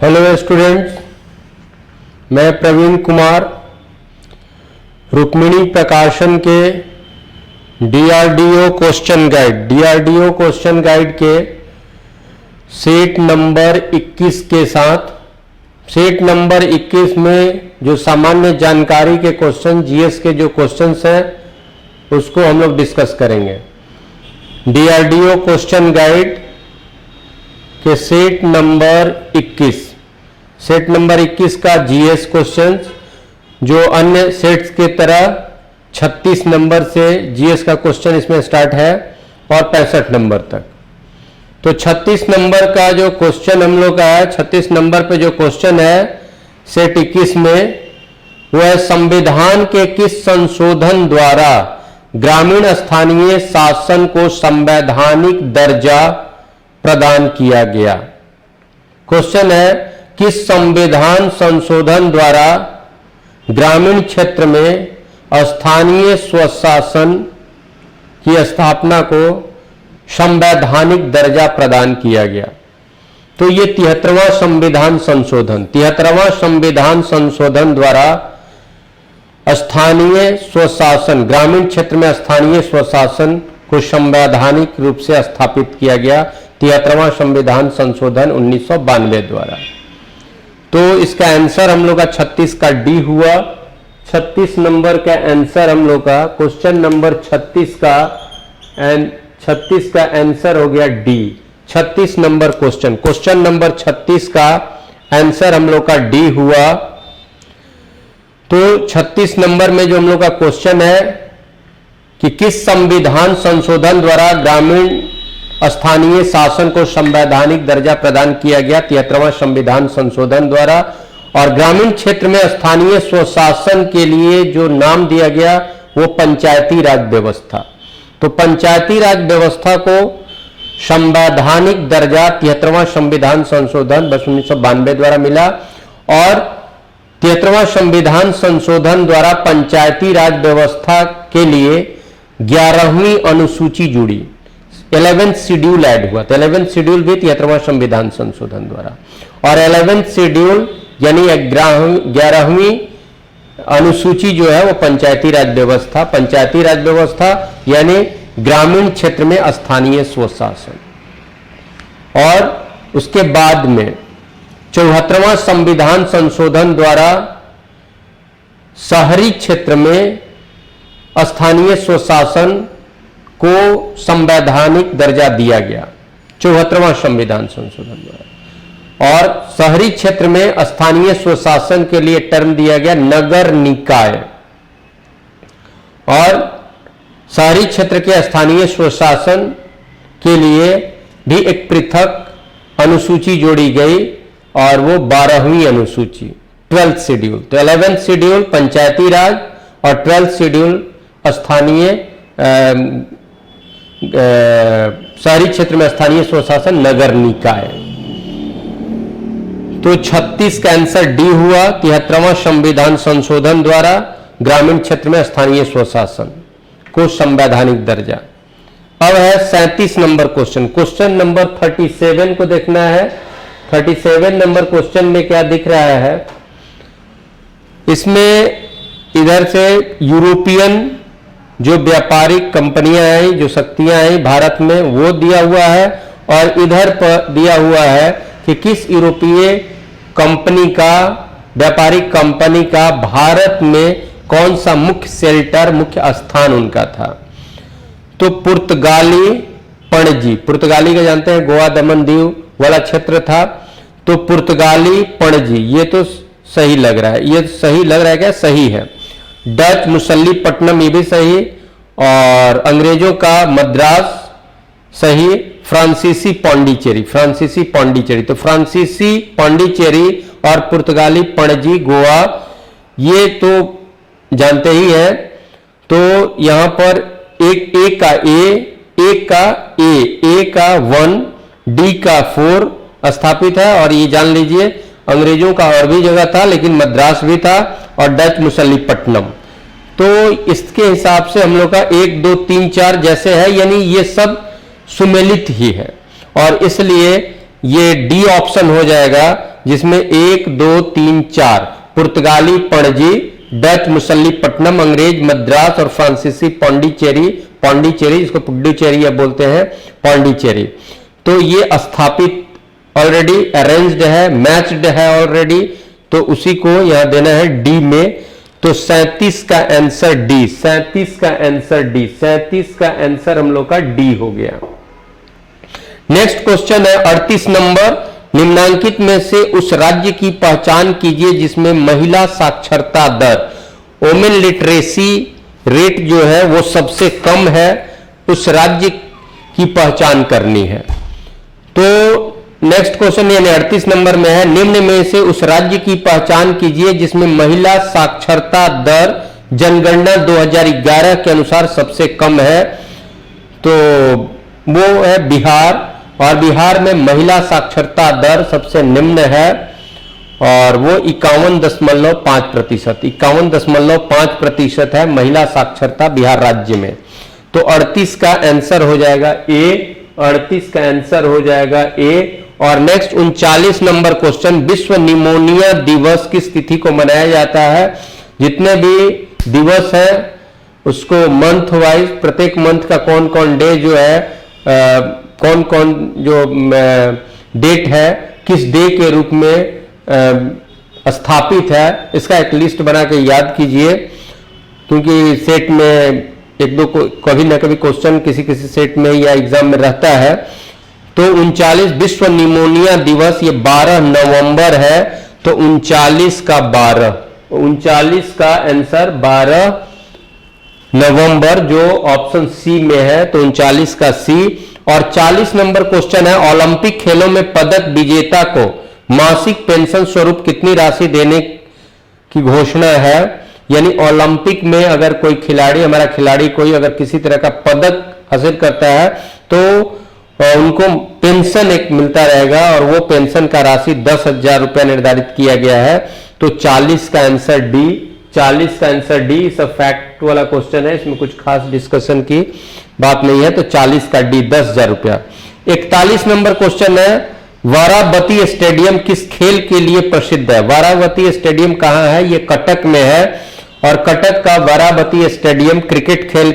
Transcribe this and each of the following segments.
Hello students, मैं प्रवीण कुमार रुक्मिणी प्रकाशन के डीआरडीओ क्वेश्चन गाइड के सेट नंबर 21 के साथ सेट नंबर 21 में जो सामान्य जानकारी के क्वेश्चन, जीएस के जो क्वेश्चंस हैं उसको हम लोग डिस्कस करेंगे। डीआरडीओ क्वेश्चन गाइड के सेट नंबर 21 का जीएस क्वेश्चंस, जो अन्य सेट्स के तरह 36 नंबर से जीएस का क्वेश्चन इसमें स्टार्ट है और 65 नंबर तक। तो 36 नंबर का जो क्वेश्चन हम लोग का है, 36 नंबर पे जो क्वेश्चन है सेट 21 में, वो है संविधान के किस संशोधन द्वारा ग्रामीण स्थानीय शासन को संवैधानिक दर्जा प्रदान किया गया। क्वेश्चन है किस संविधान संशोधन द्वारा ग्रामीण क्षेत्र में स्थानीय स्वशासन की स्थापना को संवैधानिक दर्जा प्रदान किया गया। तो ये 73वां संविधान संशोधन द्वारा स्थानीय स्वशासन, ग्रामीण क्षेत्र में स्थानीय स्वशासन को संवैधानिक रूप से स्थापित किया गया। 73वां संविधान संशोधन 1992 द्वारा। तो इसका आंसर हम लोग का 36 का डी हुआ। 36 नंबर का आंसर हम लोग का, क्वेश्चन नंबर 36 का आंसर हो गया डी। 36 नंबर क्वेश्चन नंबर 36 का आंसर हम लोग का डी हुआ। तो 36 नंबर में जो हम लोग का क्वेश्चन है कि किस संविधान संशोधन द्वारा ग्रामीण स्थानीय शासन को संवैधानिक दर्जा प्रदान किया गया, 73वां संविधान संशोधन द्वारा। और ग्रामीण क्षेत्र में स्थानीय स्वशासन के लिए जो नाम दिया गया वो पंचायती राज व्यवस्था। तो पंचायती राज व्यवस्था को संवैधानिक दर्जा 73वां संविधान संशोधन 1992 द्वारा मिला। और 73वां संविधान संशोधन द्वारा पंचायती राज व्यवस्था के लिए 11वीं अनुसूची जुड़ी, 11th शेड्यूल ऐड हुआ। तो 11th शेड्यूल भी 73वां संविधान संशोधन द्वारा। और 11th शेड्यूल यानी 11वीं अनुसूची जो है वो पंचायती राज व्यवस्था यानी ग्रामीण क्षेत्र में स्थानीय स्वशासन। और उसके बाद में 74वां संविधान संशोधन द्वारा शहरी क्षेत्र में स्थानीय स्वशासन को संवैधानिक दर्जा दिया गया, 74वां संविधान संशोधन द्वारा। और शहरी क्षेत्र में स्थानीय स्वशासन के लिए टर्म दिया गया नगर निकाय। और शहरी क्षेत्र के स्थानीय स्वशासन के लिए भी एक पृथक अनुसूची जोड़ी गई और वो 12वीं अनुसूची, 12th शेड्यूल। तो 11th शेड्यूल पंचायती राज और 12th शेड्यूल स्थानीय शहरी क्षेत्र में स्थानीय स्वशासन नगर निकाय। तो 36 का आंसर डी हुआ। 73वां संविधान संशोधन द्वारा ग्रामीण क्षेत्र में स्थानीय स्वशासन को संवैधानिक दर्जा। अब है 37 नंबर क्वेश्चन नंबर 37 को देखना है। 37 नंबर क्वेश्चन में क्या दिख रहा है, इसमें इधर से यूरोपियन जो व्यापारिक कंपनियां आई, जो शक्तियां आई भारत में, वो दिया हुआ है। और इधर पर दिया हुआ है कि किस यूरोपीय कंपनी का, व्यापारिक कंपनी का भारत में कौन सा मुख्य शेल्टर, मुख्य स्थान उनका था। तो पुर्तगाली पणजी, पुर्तगाली का जानते हैं, गोवा दमन दीव वाला क्षेत्र था। तो पुर्तगाली पणजी, ये तो सही लग रहा है। ये सही लग रहा है क्या? सही है। डच मुसल्लीपट्टनम, ये भी सही। और अंग्रेजों का मद्रास, सही। फ्रांसीसी पौंडीचेरी, तो फ्रांसीसी पौंडीचेरी और पुर्तगाली पणजी गोवा, ये तो जानते ही हैं। तो यहां पर ए का 1, डी का 4 स्थापित है। और ये जान लीजिए अंग्रेजों का और भी जगह था, लेकिन मद्रास भी था और डच मुसल्लीपट्टनम। तो इसके हिसाब से हम लोग का 1, 2, 3, 4 जैसे है, यानी ये सब सुमेलित ही है। और इसलिए ये डी ऑप्शन हो जाएगा जिसमें 1, 2, 3, 4 पुर्तगाली पणजी, डच मुसल्लीपट्टनम, अंग्रेज मद्रास और फ्रांसीसी पौंडीचेरी, जिसको पुडुचेरी या बोलते हैं पौंडीचेरी। तो ये स्थापित ऑलरेडी, अरेंज्ड है, मैच्ड है ऑलरेडी, तो उसी को यहां देना है डी में। तो 37 का आंसर डी, 37 का आंसर डी, 37 का आंसर हम लोग का डी हो गया। नेक्स्ट क्वेश्चन है 38 नंबर, निम्नांकित में से उस राज्य की पहचान कीजिए जिसमें महिला साक्षरता दर, वोमेन लिटरेसी रेट जो है वो सबसे कम है, उस राज्य की पहचान करनी है। तो नेक्स्ट क्वेश्चन यानी 38 नंबर में है, निम्न में से उस राज्य की पहचान कीजिए जिसमें महिला साक्षरता दर जनगणना 2011 के अनुसार सबसे कम है। तो वो है बिहार, और बिहार में महिला साक्षरता दर सबसे निम्न है और वो 51.5%, 51.5% है महिला साक्षरता बिहार राज्य में। तो 38 का आंसर हो जाएगा ए, 38 का आंसर हो जाएगा ए। और नेक्स्ट 39 नंबर क्वेश्चन, विश्व निमोनिया दिवस किस तिथि को मनाया जाता है? जितने भी दिवस है उसको मंथ वाइज, प्रत्येक मंथ का कौन कौन डे जो है, कौन कौन जो डेट है, किस डे के रूप में स्थापित है, इसका एक लिस्ट बना के याद कीजिए, क्योंकि सेट में एक दो कभी ना कभी क्वेश्चन किसी किसी सेट में या एग्जाम में रहता है। तो 39 विश्व निमोनिया दिवस ये 12 नवंबर है, तो 39 का 12, 39 का आंसर 12 नवंबर जो ऑप्शन सी में है, तो 39 का सी। और 40 नंबर क्वेश्चन है, ओलंपिक खेलों में पदक विजेता को मासिक पेंशन स्वरूप कितनी राशि देने की घोषणा है? यानी ओलंपिक में अगर कोई खिलाड़ी, हमारा खिलाड़ी कोई अगर किसी तरह का पदक हासिल करता है तो उनको पेंशन एक मिलता रहेगा, और वो पेंशन का राशि 10,000 रुपया निर्धारित किया गया है। तो 40 का आंसर डी, 40 का आंसर डी। सब फैक्ट वाला क्वेश्चन है, इसमें कुछ खास डिस्कशन की बात नहीं है। तो 40 का डी, 10,000 रुपया। 41 नंबर क्वेश्चन है, वारावती स्टेडियम किस खेल के लिए प्रसिद्ध है? वारावती स्टेडियम कहां है? ये कटक में है, और कटक का वारावती स्टेडियम क्रिकेट खेल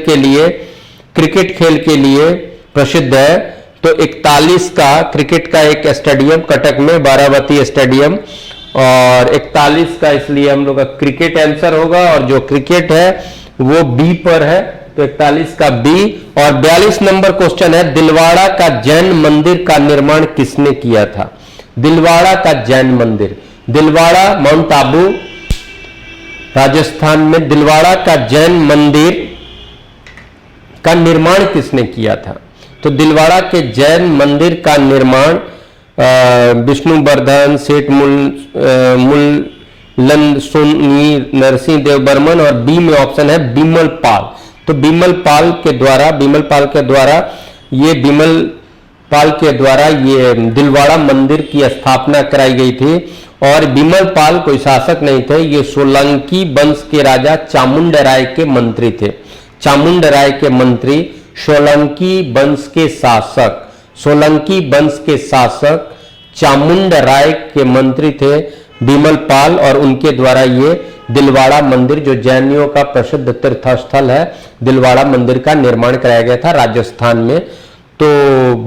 के लिए प्रसिद्ध है। तो 41 का क्रिकेट का एक स्टेडियम कटक में, वारावती स्टेडियम, और 41 का इसलिए हम लोग का क्रिकेट आंसर होगा, और जो क्रिकेट है वो बी पर है, तो 41 का बी। और 42 नंबर क्वेश्चन है, दिलवाड़ा का जैन मंदिर का निर्माण किसने किया था? दिलवाड़ा का जैन मंदिर, दिलवाड़ा माउंट आबू राजस्थान में, दिलवाड़ा का जैन मंदिर का निर्माण किसने किया था? तो दिलवाड़ा के जैन मंदिर का निर्माण विष्णुवर्धन, सेठ मुल्लन सोनी, नरसिंह देव बर्मन, और बी में ऑप्शन है बिमल पाल। तो बिमल पाल के द्वारा ये दिलवाड़ा मंदिर की स्थापना कराई गई थी। और बिमल पाल कोई शासक नहीं थे, ये सोलंकी वंश के राजा चामुंड राय के मंत्री थे। चामुंड राय के मंत्री, सोलंकी वंश के शासक, सोलंकी वंश के शासक चामुंड राय के मंत्री थे बिमल पाल, और उनके द्वारा ये दिलवाड़ा मंदिर जो जैनियों का प्रसिद्ध तीर्थ स्थल है, दिलवाड़ा मंदिर का निर्माण कराया गया था राजस्थान में। तो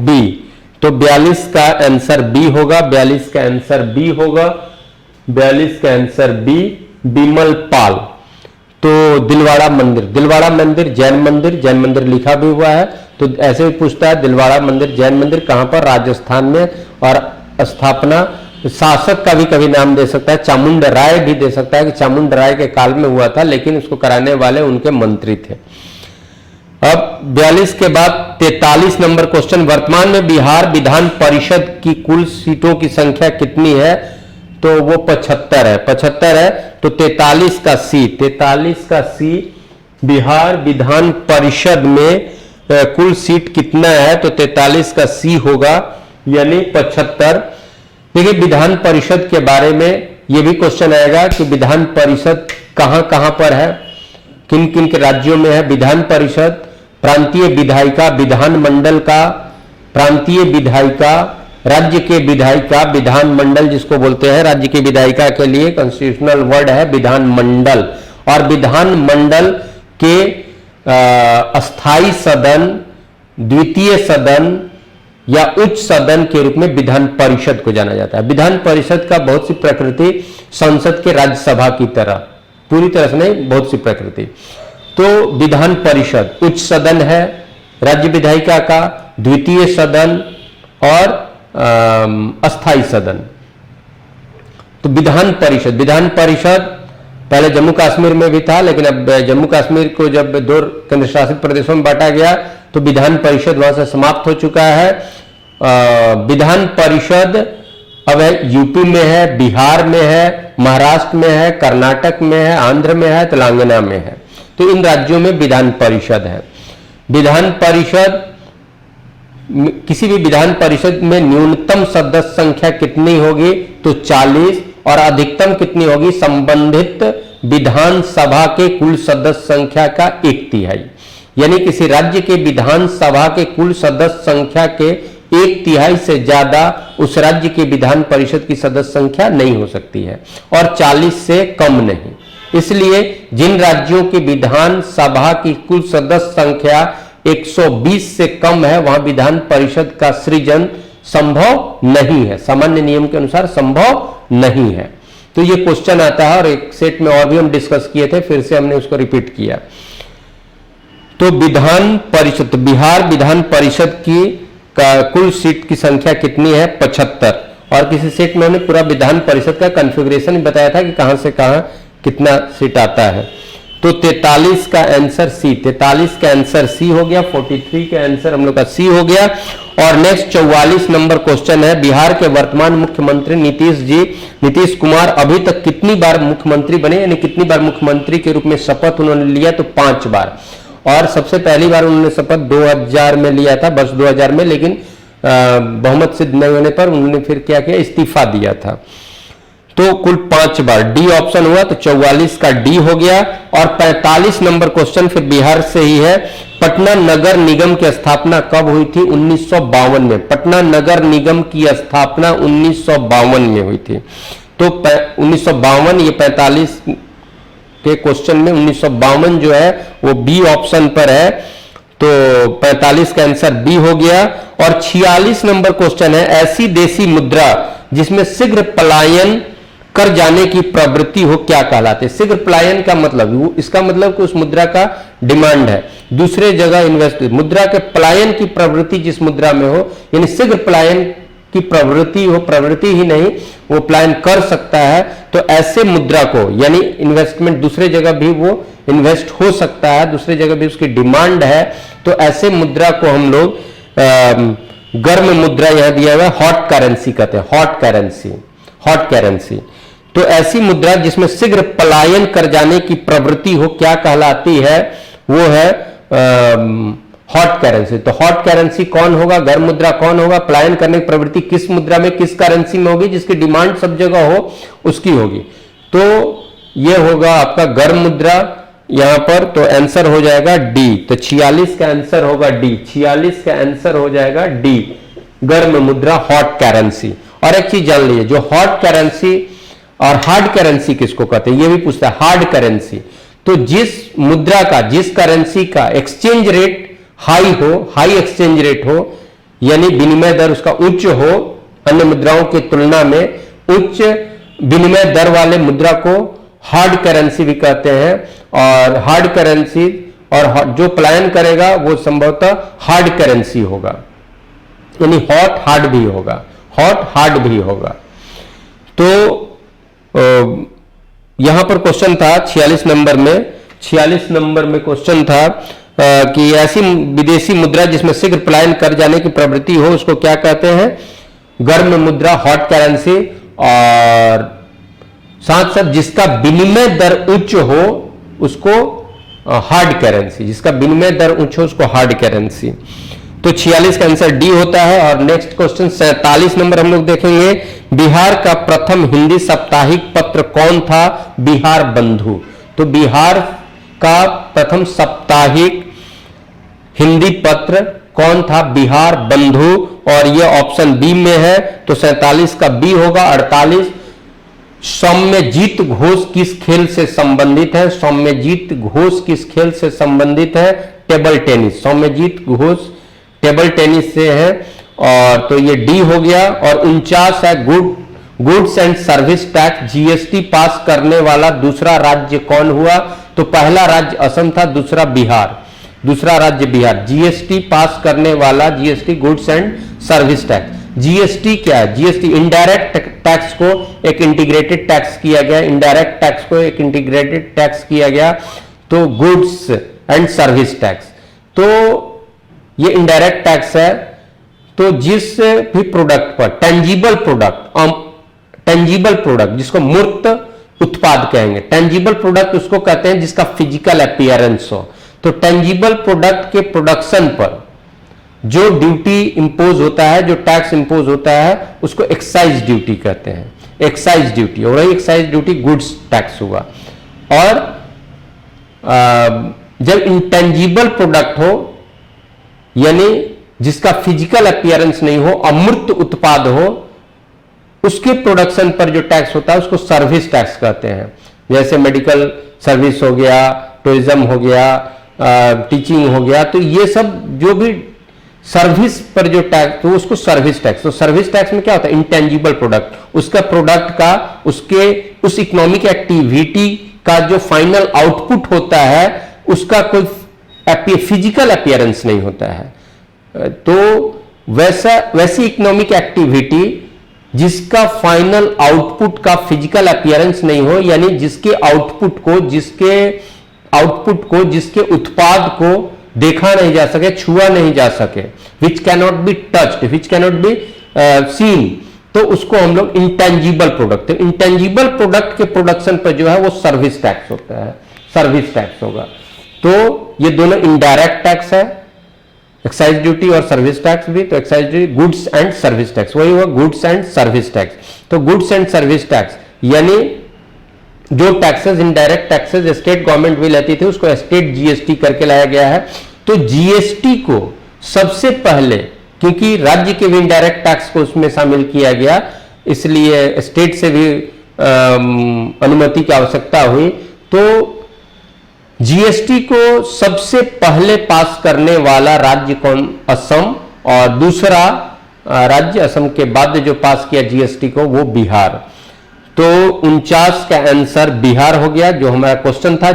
बी, तो 42 का आंसर बी होगा, 42 का आंसर बी होगा, 42 का आंसर बी, बिमल पाल। तो दिलवाड़ा मंदिर जैन मंदिर लिखा भी हुआ है, तो ऐसे भी पूछता है दिलवाड़ा मंदिर जैन मंदिर कहां पर? राजस्थान में। और स्थापना शासक का भी कभी नाम दे सकता है, चामुंड राय भी दे सकता है कि चामुंड राय के काल में हुआ था, लेकिन उसको कराने वाले उनके मंत्री थे। अब 42 के बाद 43 नंबर क्वेश्चन, वर्तमान में बिहार विधान परिषद की कुल सीटों की संख्या कितनी है? तो वो 75 है, 75 है। तो 43 का सी, 43 का सी, बिहार विधान परिषद में कुल सीट कितना है? तो 43 का सी होगा, यानी 75। देखिए विधान परिषद के बारे में यह भी क्वेश्चन आएगा कि विधान परिषद कहां कहां पर है, किन किन के राज्यों में है विधान परिषद? प्रांतीय विधायिका, विधान मंडल का प्रांतीय विधायिका, राज्य के विधायिका, विधानमंडल जिसको बोलते हैं, राज्य की विधायिका के लिए कॉन्स्टिट्यूशनल वर्ड है विधानमंडल। और विधानमंडल के अस्थाई सदन, द्वितीय सदन या उच्च सदन के रूप में विधान परिषद को जाना जाता है। विधान परिषद का बहुत सी प्रकृति संसद के राज्यसभा की तरह, पूरी तरह से नहीं, बहुत सी प्रकृति। तो विधान परिषद उच्च सदन है राज्य विधायिका का, द्वितीय सदन और अस्थाई सदन। तो विधान परिषद पहले जम्मू कश्मीर में भी था, लेकिन अब जम्मू कश्मीर को जब 2 केंद्र शासित प्रदेशों में बांटा गया तो विधान परिषद वहां से समाप्त हो चुका है। विधान परिषद अब यूपी में है, बिहार में है, महाराष्ट्र में है, कर्नाटक में है, आंध्र में है, तेलंगाना में है। तो इन राज्यों में विधान परिषद है। विधान परिषद, किसी भी विधान परिषद में न्यूनतम सदस्य संख्या कितनी होगी? तो 40, और अधिकतम कितनी होगी? संबंधित विधानसभा के कुल सदस्य संख्या का 1/3। यानी किसी राज्य के विधानसभा के कुल सदस्य संख्या के 1/3 से ज्यादा उस राज्य के विधान परिषद की सदस्य संख्या नहीं हो सकती है, और 40 से कम नहीं। इसलिए जिन राज्यों की विधानसभा की कुल सदस्य संख्या 120 से कम है, वहां विधान परिषद का सृजन संभव नहीं है, सामान्य नियम के अनुसार संभव नहीं है। तो ये क्वेश्चन आता है, और एक सेट में और भी हम डिस्कस किए थे, फिर से हमने उसको रिपीट किया। तो विधान परिषद, बिहार विधान परिषद की कुल सीट की संख्या कितनी है? 75। और किसी सेट में हमने पूरा विधान परिषद का कॉन्फ़िगरेशन बताया था कि कहां से कहां कितना सीट आता है। तो 43 का आंसर सी, 43 का आंसर सी हो गया, 43 का आंसर हम लोग का सी हो गया। और नेक्स्ट 44 नंबर क्वेश्चन है, बिहार के वर्तमान मुख्यमंत्री नीतीश कुमार अभी तक कितनी बार मुख्यमंत्री बने, यानी कितनी बार मुख्यमंत्री के रूप में शपथ उन्होंने लिया? तो 5 बार। और सबसे पहली बार उन्होंने शपथ 2000 में लिया था, वर्ष 2000 में, लेकिन बहुमत सिद्ध नहीं होने पर उन्होंने फिर क्या किया? इस्तीफा दिया था। तो कुल 5 बार, डी ऑप्शन हुआ, तो 44 का डी हो गया। और 45 नंबर क्वेश्चन फिर बिहार से ही है, पटना नगर निगम की स्थापना कब हुई थी? 1952 में। पटना नगर निगम की स्थापना 1952 में हुई थी। तो 1952, ये 45 के क्वेश्चन में 1952 जो है वो बी ऑप्शन पर है, तो 45 का आंसर बी हो गया। और 46 नंबर क्वेश्चन है, ऐसी देशी मुद्रा जिसमें शीघ्र पलायन कर जाने की प्रवृत्ति हो क्या कहलाते? शीघ्र पलायन का मतलब, इसका मतलब कि उस मुद्रा का डिमांड है, दूसरे जगह इन्वेस्ट, मुद्रा के पलायन की प्रवृत्ति जिस मुद्रा में हो, यानी शीघ्र पलायन की प्रवृत्ति हो, प्रवृत्ति ही नहीं, वो पलायन कर सकता है, तो ऐसे मुद्रा को, यानी इन्वेस्टमेंट दूसरे जगह भी वो इन्वेस्ट हो सकता है, दूसरे जगह भी उसकी डिमांड है, तो ऐसे मुद्रा को हम लोग गर्म मुद्रा यहां दिया हुआ है, हॉट करेंसी कहते हैं, हॉट करेंसी। तो ऐसी मुद्रा जिसमें शीघ्र पलायन कर जाने की प्रवृत्ति हो क्या कहलाती है? वो है हॉट करेंसी। तो हॉट करेंसी कौन होगा? गर्म मुद्रा कौन होगा? पलायन करने की प्रवृत्ति किस मुद्रा में, किस करेंसी में होगी? जिसकी डिमांड सब जगह हो उसकी होगी। तो ये होगा आपका गर्म मुद्रा यहां पर, तो आंसर हो जाएगा डी। तो 46 का आंसर होगा डी, 46 का आंसर हो जाएगा डी, गर्म मुद्रा, हॉट करेंसी। और एक चीज जान लीजिए, जो हॉट करेंसी और हार्ड करेंसी किसको कहते हैं, ये भी पूछता है। हार्ड करेंसी, तो जिस मुद्रा का, जिस करेंसी का एक्सचेंज रेट हाई हो, हाई एक्सचेंज रेट हो, यानी विनिमय दर उसका उच्च हो, अन्य मुद्राओं की तुलना में उच्च विनिमय दर वाले मुद्रा को हार्ड करेंसी भी कहते हैं। और हार्ड करेंसी, और जो पलायन करेगा वो संभवतः हार्ड करेंसी होगा, यानी हॉट हार्ड भी होगा, हॉट हार्ड भी होगा। तो यहां पर क्वेश्चन था 46 नंबर में क्वेश्चन था कि ऐसी विदेशी मुद्रा जिसमें शीघ्र पलायन कर जाने की प्रवृत्ति हो उसको क्या कहते हैं? गर्म मुद्रा, हॉट करेंसी। और साथ साथ जिसका विनिमय दर उच्च हो उसको हार्ड करेंसी, जिसका विनिमय दर उच्च हो उसको हार्ड करेंसी। तो 46 का आंसर डी होता है। और नेक्स्ट क्वेश्चन 47 नंबर हम लोग देखेंगे, बिहार का प्रथम हिंदी साप्ताहिक पत्र कौन था? बिहार बंधु। तो बिहार का प्रथम साप्ताहिक हिंदी पत्र कौन था? बिहार बंधु। और ये ऑप्शन बी में है, तो 47 का बी होगा। 48 सौम्यजीत घोष किस खेल से संबंधित है? सौम्यजीत घोष किस खेल से संबंधित है? Table tennis. Soumyajit Ghosh table tennis से है, और तो ये डी हो गया। और 49 है goods and service tax, GST pass करने वाला दूसरा राज्य कौन हुआ? तो पहला राज्य असम था, दूसरा बिहार, दूसरा राज्य बिहार। जीएसटी पास करने वाला, GST goods and service tax. GST क्या है? जीएसटी इनडायरेक्ट टैक्स को एक इंटीग्रेटेड टैक्स किया गया, इनडायरेक्ट टैक्स को एक इंटीग्रेटेड टैक्स किया गया, तो गुड्स एंड सर्विस टैक्स। तो ये इनडायरेक्ट टैक्स है। तो जिस भी प्रोडक्ट पर टेंजिबल प्रोडक्ट जिसको मूर्त उत्पाद कहेंगे, टेंजिबल प्रोडक्ट उसको कहते हैं जिसका फिजिकल अपीयरेंस हो। तो टेंजिबल प्रोडक्ट के प्रोडक्शन पर जो ड्यूटी इंपोज होता है, जो टैक्स इंपोज होता है, उसको एक्साइज ड्यूटी कहते हैं। एक्साइज ड्यूटी, और वही एक्साइज ड्यूटी गुड्स टैक्स हुआ। और जब इंटेंजिबल प्रोडक्ट हो, यानी जिसका फिजिकल अपीयरेंस नहीं हो, अमूर्त उत्पाद हो, उसके प्रोडक्शन पर जो टैक्स होता है उसको सर्विस टैक्स कहते हैं। जैसे मेडिकल सर्विस हो गया, टूरिज्म हो गया, टीचिंग हो गया, तो ये सब जो भी सर्विस पर जो टैक्स, तो उसको सर्विस टैक्स। तो सर्विस टैक्स में क्या होता है? इंटेंजिबल प्रोडक्ट, उसका प्रोडक्ट का, उसके उस इकोनॉमिक एक्टिविटी का जो फाइनल आउटपुट होता है, उसका कोई फिजिकल अपीयरेंस नहीं होता है। तो वैसी इकोनॉमिक एक्टिविटी जिसका फाइनल आउटपुट का फिजिकल अपीयरेंस नहीं हो, यानी जिसके आउटपुट को जिसके उत्पाद को देखा नहीं जा सके, छुआ नहीं जा सके, which cannot be touched, which cannot be seen, तो उसको हम लोग इंटेंजिबल प्रोडक्ट। तो इंटेंजिबल प्रोडक्ट के प्रोडक्शन पर जो है वो सर्विस टैक्स होता है, सर्विस टैक्स होगा। तो ये दोनों इनडायरेक्ट टैक्स है, एक्साइज ड्यूटी और सर्विस टैक्स भी। तो excise duty, goods and service tax, वही हुआ गुड्स एंड सर्विस टैक्स। तो गुड्स एंड सर्विस टैक्स यानी जो taxes, indirect taxes state government भी लेती थी, उसको स्टेट जीएसटी करके लाया गया है। तो जीएसटी को सबसे पहले, क्योंकि राज्य के भी इनडायरेक्ट टैक्स को उसमें शामिल किया गया, इसलिए स्टेट से भी अनुमति की आवश्यकता हुई। तो जीएसटी को सबसे पहले पास करने वाला राज्य कौन? असम। और दूसरा राज्य असम के बाद जो पास किया जीएसटी को, वो बिहार। तो 49 का आंसर बिहार हो गया, जो हमारा क्वेश्चन था।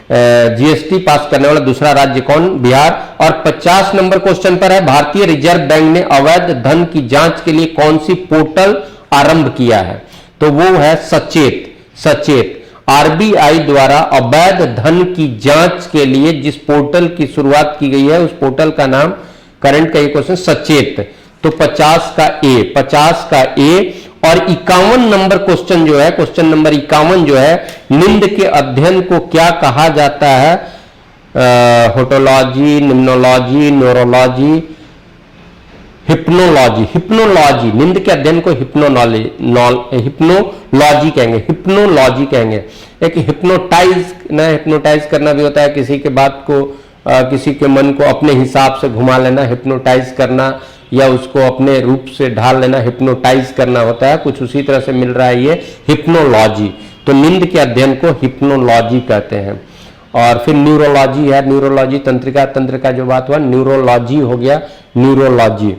जीएसटी पास करने वाला दूसरा राज्य कौन? बिहार। और 50 नंबर क्वेश्चन पर है, भारतीय रिजर्व बैंक ने अवैध धन की जांच के लिए कौन सी पोर्टल आरंभ किया है? तो वो है सचेत। आरबीआई द्वारा अवैध धन की जांच के लिए जिस पोर्टल की शुरुआत की गई है, उस पोर्टल का नाम, करंट का ये क्वेश्चन, सचेत। तो 50 का ए। और 51 नंबर क्वेश्चन जो है, क्वेश्चन नंबर 51 जो है, नींद के अध्ययन को क्या कहा जाता है? होटोलॉजी, निम्नोलॉजी, न्यूरोलॉजी, हिप्नोलॉजी। नींद के अध्ययन को हिप्नोलॉजी कहेंगे। एक हिप्नोटाइज करना भी होता है, किसी के बात को, किसी के मन को अपने हिसाब से घुमा लेना, हिप्नोटाइज करना, या उसको अपने रूप से ढाल लेना, हिप्नोटाइज करना होता है। कुछ उसी तरह से मिल रहा है ये हिप्नोलॉजी। तो नींद के अध्ययन को हिप्नोलॉजी कहते हैं। और फिर न्यूरोलॉजी है, न्यूरोलॉजी तंत्र का जो बात हुआ, न्यूरोलॉजी हो गया, न्यूरोलॉजी।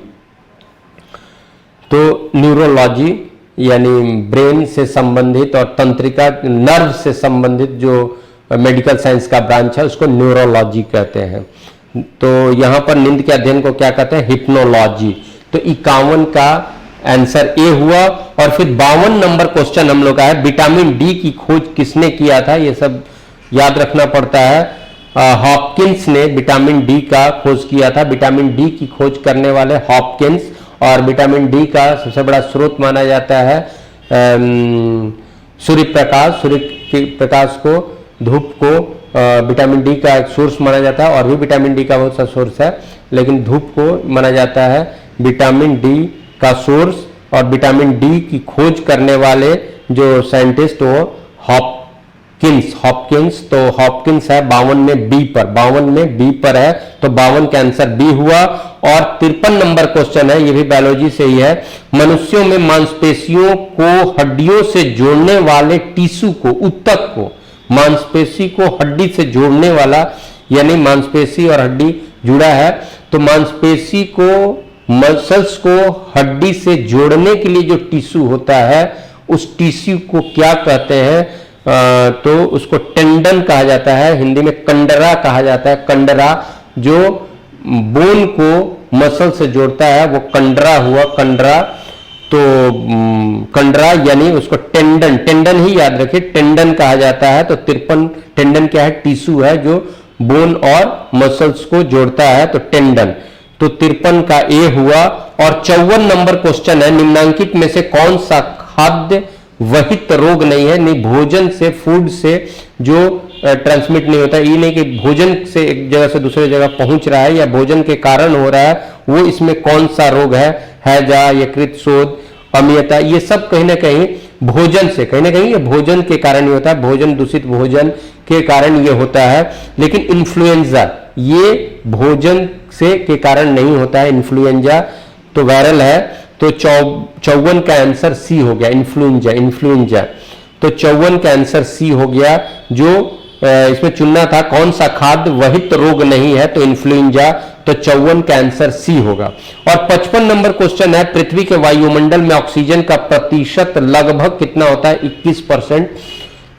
तो न्यूरोलॉजी यानी ब्रेन से संबंधित, और तंत्रिका नर्व से संबंधित जो मेडिकल साइंस का ब्रांच है, उसको न्यूरोलॉजी कहते हैं। तो यहां पर नींद के अध्ययन को क्या कहते हैं? हिप्नोलॉजी। तो 51 का आंसर ए हुआ। और फिर 52 नंबर क्वेश्चन हम लोग का है, विटामिन डी की खोज किसने किया था? ये सब याद रखना पड़ता है। हॉपकिंस ने विटामिन डी का खोज किया था। विटामिन डी की खोज करने वाले हॉपकिंस। और विटामिन डी का सबसे बड़ा स्रोत माना जाता है सूर्य के प्रकाश को, धूप को विटामिन डी का एक सोर्स माना जाता है। और भी विटामिन डी का बहुत सा सोर्स है, लेकिन धूप को माना जाता है विटामिन डी का सोर्स। और विटामिन डी की खोज करने वाले जो साइंटिस्ट, वो किन्स, हॉपकिंस, तो हॉपकिंस है 52 में बी पर, 52 में बी पर है, तो 52 का आंसर बी हुआ। और 53 नंबर क्वेश्चन है, ये भी बायोलॉजी से ही है। मनुष्यों में मांसपेशियों को हड्डियों से जोड़ने वाले टिश्यू को, ऊतक को, मांसपेशी को हड्डी से जोड़ने वाला, यानी मांसपेशी और हड्डी जुड़ा है, तो मांसपेशी को, मसल्स को हड्डी से जोड़ने के लिए जो टिश्यू होता है उस टिश्यू को क्या कहते हैं? तो उसको टेंडन कहा जाता है, हिंदी में कंडरा कहा जाता है। कंडरा जो बोन को मसल से जोड़ता है वो कंडरा हुआ, कंडरा। तो कंडरा यानी उसको टेंडन, टेंडन ही याद रखिए, टेंडन कहा जाता है। तो 53 टेंडन क्या है? टिश्यू है जो बोन और मसल्स को जोड़ता है, तो टेंडन। तो 53 का ए हुआ। और 54 नंबर क्वेश्चन है, निम्नांकित में से कौन सा खाद्य वहित रोग नहीं है? नहीं, भोजन से, फूड से जो ट्रांसमिट नहीं होता, ये नहीं कि भोजन से एक जगह से दूसरे जगह पहुंच रहा है या भोजन के कारण हो रहा है, वो इसमें कौन सा रोग है? हैजा, यकृत शोथ, अम्लता, ये सब कहीं ना कहीं भोजन से, कहीं ना कहीं ये भोजन के कारण ही होता है, भोजन, दूषित भोजन के कारण ये होता है। लेकिन इन्फ्लुएंजा ये भोजन से के कारण नहीं होता है, इन्फ्लुएंजा तो वायरल है। तो 54 का आंसर सी हो गया, इन्फ्लुएंजा, इन्फ्लुएंजा। तो 54 का आंसर सी हो गया। जो इसमें चुनना था कौन सा खाद्य वहित रोग नहीं है, तो इन्फ्लुएंजा, तो 54 का आंसर सी होगा। और 55 नंबर क्वेश्चन है, पृथ्वी के वायुमंडल में ऑक्सीजन का प्रतिशत लगभग कितना होता है? 21%।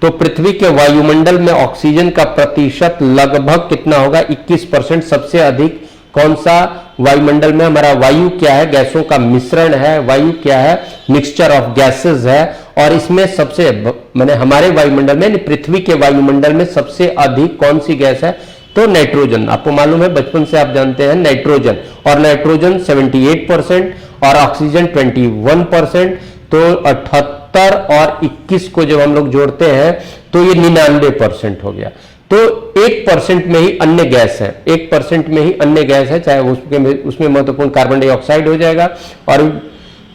तो पृथ्वी के वायुमंडल में ऑक्सीजन का प्रतिशत लगभग कितना होगा? 21%। सबसे अधिक कौन सा वायुमंडल में? हमारा वायु क्या है? गैसों का मिश्रण है। वायु क्या है? मिक्सचर ऑफ गैसेस है। और इसमें सबसे, माने हमारे वायुमंडल में, पृथ्वी के वायुमंडल में सबसे अधिक कौन सी गैस है? तो नाइट्रोजन। आपको मालूम है, बचपन से आप जानते हैं नाइट्रोजन। और नाइट्रोजन 78% और ऑक्सीजन 21%। तो 78 और 21 को जब हम लोग जोड़ते हैं तो ये 99% हो गया। तो 1% में ही अन्य गैस है, 1% में ही अन्य गैस है, चाहे उसमें महत्वपूर्ण कार्बन डाइऑक्साइड हो जाएगा, और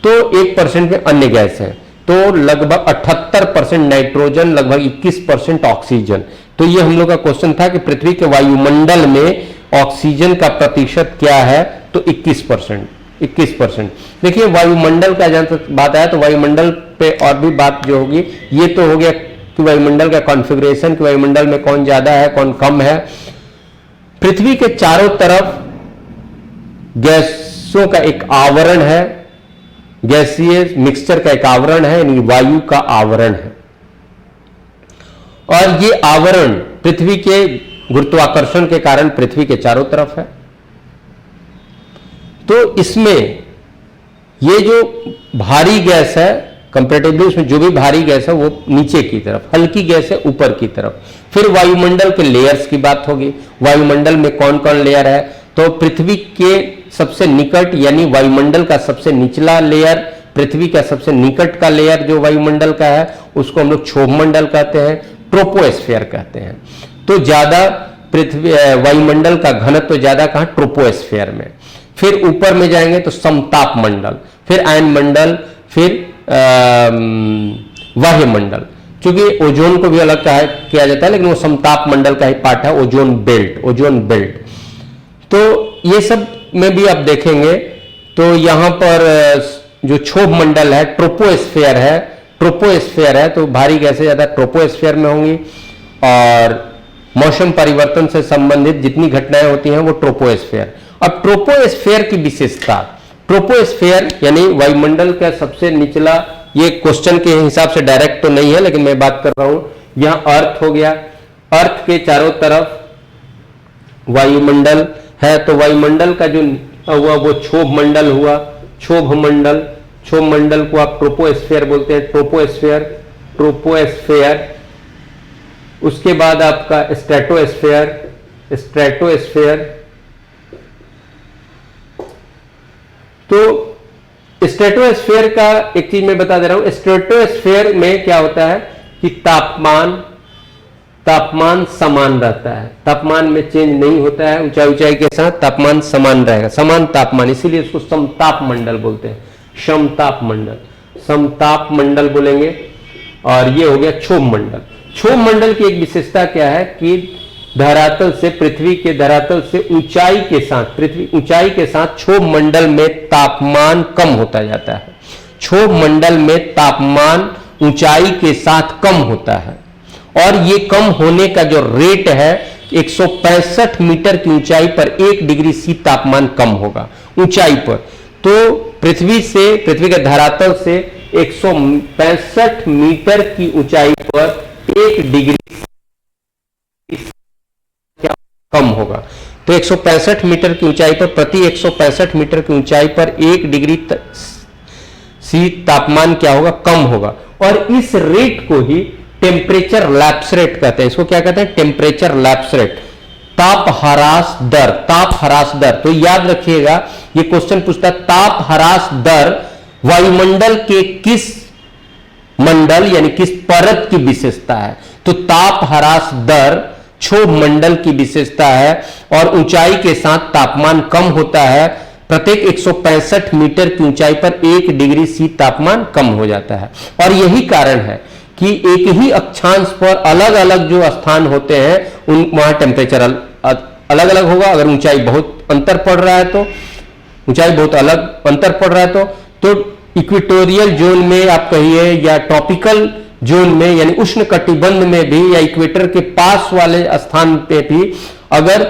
तो 1% में अन्य गैस है। तो लगभग 78% नाइट्रोजन, लगभग 21% ऑक्सीजन। तो ये हम लोग का क्वेश्चन था कि पृथ्वी के वायुमंडल में ऑक्सीजन का प्रतिशत क्या है? तो 21%, 21%। देखिए वायुमंडल का जहां तक बात आया, तो वायुमंडल पे और भी बात जो होगी, ये तो हो गया कि वायुमंडल का कॉन्फ़िगरेशन, कि वायुमंडल में कौन ज्यादा है कौन कम है। पृथ्वी के चारों तरफ गैसों का एक आवरण है, गैसीय मिक्सचर का एक आवरण है, यानी वायु का आवरण है। और ये आवरण पृथ्वी के गुरुत्वाकर्षण के कारण पृथ्वी के चारों तरफ है। तो इसमें ये जो भारी गैस है, कंपैरेटिवली उसमें जो भी भारी गैस है वो नीचे की तरफ, हल्की गैस है ऊपर की तरफ। फिर वायुमंडल के लेयर्स की बात होगी, वायुमंडल में कौन कौन लेयर है? तो पृथ्वी के सबसे निकट, यानी वायुमंडल का सबसे निचला लेयर, पृथ्वी का सबसे निकट का लेयर जो वायुमंडल का है, उसको हम लोग क्षोभमंडल कहते हैं, ट्रोपोस्फेयर कहते हैं। तो ज्यादा पृथ्वी वायुमंडल का घनत्व तो ज्यादा कहां? ट्रोपोस्फेयर में। फिर ऊपर में जाएंगे तो समताप मंडल, फिर आयन मंडल, फिर वायुमंडल। क्योंकि ओजोन को भी अलग किया जाता है, लेकिन वो समताप मंडल का ही पार्ट है, ओजोन बेल्ट, ओजोन बेल्ट। तो ये सब में भी आप देखेंगे तो यहां पर जो क्षोभ मंडल है, ट्रोपोस्फेयर है, ट्रोपोस्फेयर है, तो भारी गैसें ज्यादा ट्रोपोस्फेयर में होंगी। और मौसम परिवर्तन से संबंधित जितनी घटनाएं होती हैं वो ट्रोपोस्फेयर। अब ट्रोपोस्फेयर की विशेषता, ट्रोपोस्फेयर यानी वायुमंडल का सबसे निचला, ये क्वेश्चन के हिसाब से डायरेक्ट तो नहीं है, लेकिन मैं बात कर रहा हूं, यहां अर्थ हो गया, अर्थ के चारों तरफ वायुमंडल है, तो वायुमंडल का जो हुआ वो क्षोभ मंडल हुआ, क्षोभ मंडल, क्षोभ मंडल को आप ट्रोपोस्फेयर बोलते हैं, ट्रोपोस्फेयर, ट्रोपोस्फेयर। उसके बाद आपका स्ट्रेटोस्फेयर, स्ट्रेटोस्फेयर। तो स्ट्रेटोस्फेयर का एक चीज मैं बता दे रहा हूं, स्ट्रेटोस्फेयर में क्या होता है कि तापमान समान रहता है, तापमान में चेंज नहीं होता है, ऊंचाई ऊंचाई के साथ तापमान समान रहेगा, समान तापमान, इसीलिए इसको समताप मंडल बोलते हैं, समताप मंडल, समताप मंडल बोलेंगे। और ये हो गया क्षोभ मंडल। क्षोभ मंडल की एक विशेषता क्या है कि धरातल से, पृथ्वी के धरातल से ऊंचाई के साथ, पृथ्वी ऊंचाई के साथ क्षोभ मंडल में तापमान कम होता जाता है। क्षोभ मंडल में तापमान ऊंचाई के साथ कम होता है और ये कम होने का जो रेट है 165 मीटर की ऊंचाई पर 1 डिग्री सी तापमान कम होगा ऊंचाई पर। तो पृथ्वी के धरातल से 165 मीटर की ऊंचाई पर 1 डिग्री कम होगा। तो 165 मीटर की ऊंचाई पर, प्रति 165 मीटर की ऊंचाई पर 1 डिग्री सी तापमान क्या होगा, कम होगा। और इस रेट को ही टेम्परेचर लैप्स रेट कहते हैं। इसको क्या कहते हैं, टेम्परेचर लैप्स रेट, ताप ह्रास दर, ताप ह्रास दर। तो याद रखिएगा ये क्वेश्चन पूछता है ताप ह्रास दर वायुमंडल के किस मंडल यानी किस परत की विशेषता है। तो ताप ह्रास दर क्षोभ मंडल की विशेषता है और ऊंचाई के साथ तापमान कम होता है। प्रत्येक 165 मीटर की ऊंचाई पर 1 डिग्री सी तापमान कम हो जाता है। और यही कारण है कि एक ही अक्षांश पर अलग अलग जो स्थान होते हैं उन वहां टेम्परेचर अलग अलग होगा। अगर ऊंचाई बहुत अंतर पड़ रहा है तो, ऊंचाई बहुत अलग अंतर पड़ रहा है तो इक्वेटोरियल जोन में आप कहिए या ट्रॉपिकल जोन में यानी उष्ण कटिबंध में भी या इक्वेटर के पास वाले स्थान पे भी अगर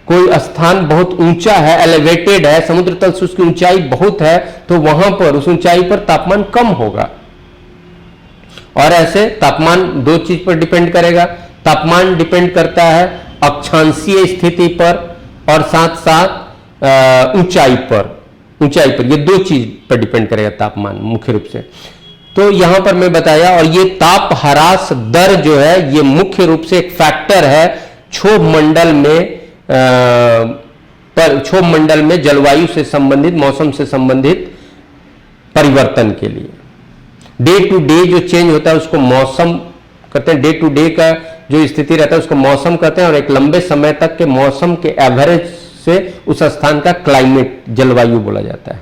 कोई स्थान बहुत ऊंचा है, एलिवेटेड है, समुद्र तल से उसकी ऊंचाई बहुत है, तो वहां पर उस ऊंचाई पर तापमान कम होगा। और ऐसे तापमान दो चीज पर डिपेंड करेगा। तापमान डिपेंड करता है अक्षांशीय स्थिति पर और साथ साथ ऊंचाई पर। ये दो चीज पर डिपेंड करेगा तापमान मुख्य रूप से। तो यहां पर मैं बताया, और ये ताप ह्रास दर जो है ये मुख्य रूप से एक फैक्टर है क्षोभ मंडल में क्षोभ मंडल में जलवायु से संबंधित, मौसम से संबंधित परिवर्तन के लिए। डे टू डे जो चेंज होता है उसको मौसम कहते हैं। डे टू डे का जो स्थिति रहता है उसको मौसम कहते हैं। और एक लंबे समय तक के मौसम के एवरेज से उस स्थान का क्लाइमेट, जलवायु बोला जाता है।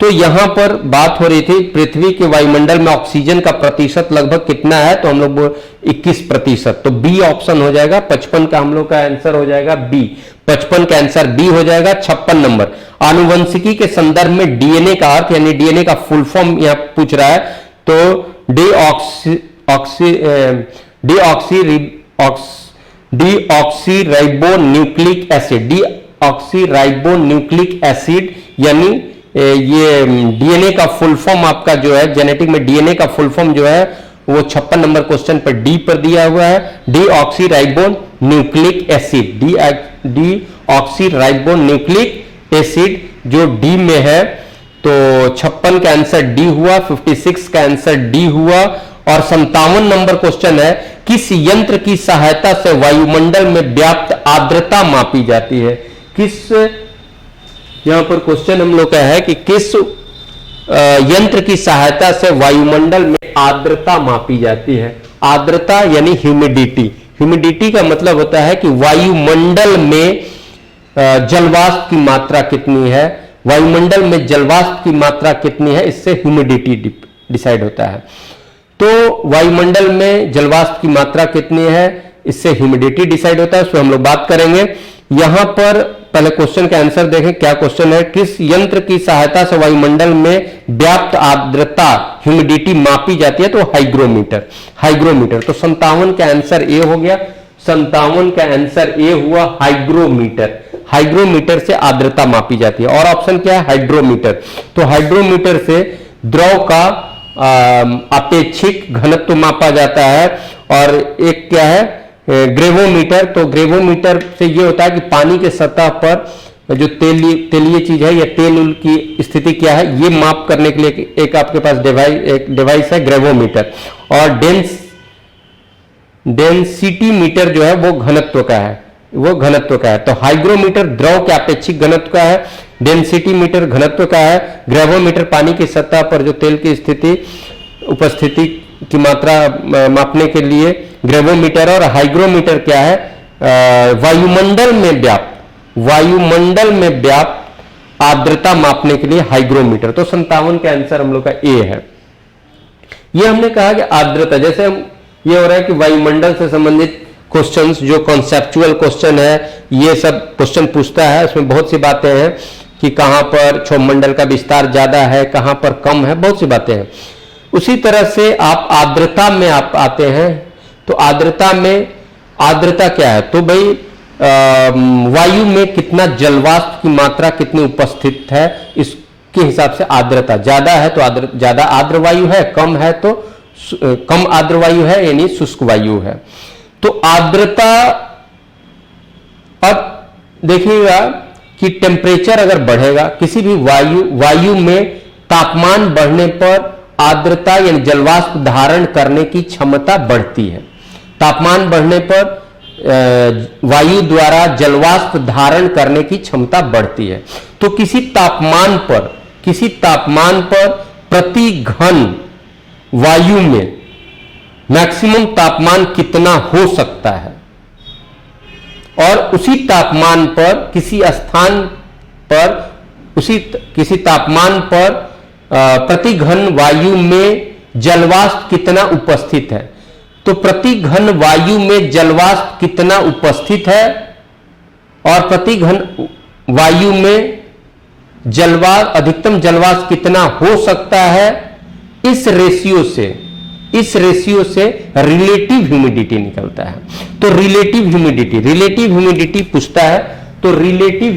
तो यहां पर बात हो रही थी पृथ्वी के वायुमंडल में ऑक्सीजन का प्रतिशत लगभग कितना है, तो हम लोग 21%। तो बी ऑप्शन हो जाएगा। 55 का हम लोग का आंसर हो जाएगा बी। 55 का आंसर बी हो जाएगा। 56 नंबर, आनुवंशिकी के संदर्भ में डीएनए का अर्थ यानी डीएनए का फुल फॉर्म यहां पूछ रहा है। तो डीऑक्सीराइबोन्यूक्लिक एसिड, डीऑक्सीराइबोन्यूक्लिक एसिड यानी ये डीएनए का फुल फॉर्म आपका जो है, जेनेटिक में डीएनए का फुल फॉर्म जो है वो 56 नंबर क्वेश्चन पर डी पर दिया हुआ है। डीऑक्सीराइबोन्यूक्लिक एसिड, डीऑक्सीराइबोन्यूक्लिक एसिड जो डी में है। तो 56 का आंसर डी हुआ, 56 का आंसर डी हुआ। और 57 नंबर क्वेश्चन है, किस यंत्र की सहायता से वायुमंडल में व्याप्त आर्द्रता मापी जाती है। किस, यहां पर क्वेश्चन हम लोग का है कि किस यंत्र की सहायता से वायुमंडल में आर्द्रता मापी जाती है। आर्द्रता यानी ह्यूमिडिटी। ह्यूमिडिटी का मतलब होता है कि वायुमंडल में जलवाष्प की मात्रा कितनी है, वायुमंडल में जलवाष्प की मात्रा कितनी है, इससे ह्यूमिडिटी डिसाइड होता है। तो वायुमंडल में जलवाष्प की मात्रा कितनी है, इससे ह्यूमिडिटी डिसाइड होता है। उसमें हम लोग बात करेंगे। यहां पर पहले क्वेश्चन का आंसर देखें, क्या क्वेश्चन है, किस यंत्र की सहायता से वायुमंडल में व्याप्त आर्द्रता ह्यूमिडिटी मापी जाती है। तो हाइग्रोमीटर। तो 57 का आंसर ए हो गया। 57 का आंसर ए हुआ हाइग्रोमीटर। हाइग्रोमीटर से आर्द्रता मापी जाती है। और ऑप्शन क्या है, हाइड्रोमीटर। तो हाइड्रोमीटर से द्रव का अपेक्षिक घनत्व मापा जाता है। और एक क्या है, ग्रेवोमीटर। तो ग्रेवोमीटर से ये होता है कि पानी के सतह पर जो तेलीय चीज है या तेल की स्थिति क्या है ये माप करने के लिए एक आपके पास डिवाइस है, ग्रेवोमीटर। और डेंसिटी मीटर जो है वो घनत्व का है। तो हाइग्रोमीटर द्रव के अपेक्षिक घनत्व का है, डेंसिटी मीटर घनत्व का है, ग्रेवोमीटर पानी की सतह पर जो तेल की स्थिति उपस्थिति की मात्रा मापने के लिए ग्रेवोमीटर। और हाइग्रोमीटर क्या है, वायुमंडल में व्याप्त आर्द्रता मापने के लिए हाइग्रोमीटर। तो 57 का आंसर हम लोग का ए है। ये हमने कहा कि आर्द्रता, जैसे हम ये हो रहा है कि वायुमंडल से संबंधित क्वेश्चंस जो कॉन्सेप्चुअल क्वेश्चन है, ये सब क्वेश्चन पूछता है। उसमें बहुत सी बातें हैं कि कहां पर क्षोभमंडल का विस्तार ज्यादा है, कहां पर कम है, बहुत सी बातें हैं। उसी तरह से आप आर्द्रता में आप आते हैं, तो आर्द्रता में आर्द्रता क्या है? तो भाई वायु में कितना जलवाष्प की मात्रा कितनी उपस्थित है, इसके हिसाब से आर्द्रता। ज्यादा है तो ज्यादा आर्द्र वायु है, कम है तो कम आर्द्र वायु है, यानी शुष्क वायु है। तो आर्द्रता, अब देखिएगा कि टेम्परेचर अगर बढ़ेगा, किसी भी वायु में तापमान बढ़ने पर आर्द्रता यानी जलवाष्प धारण करने की क्षमता बढ़ती है। तापमान बढ़ने पर वायु द्वारा जलवाष्प धारण करने की क्षमता बढ़ती है। तो किसी तापमान पर प्रति घन वायु में मैक्सिमम तापमान कितना हो सकता है, और उसी तापमान पर किसी स्थान पर किसी तापमान पर प्रति घन वायु में जलवाष्प कितना उपस्थित है। तो प्रति घन वायु में जलवाष्प कितना उपस्थित है और प्रति घन वायु में अधिकतम जलवाष्प कितना हो सकता है, इस रेशियो से रिलेटिव ह्यूमिडिटी निकलता है। तो रिलेटिव ह्यूमिडिटी पूछता है, तो रिलेटिव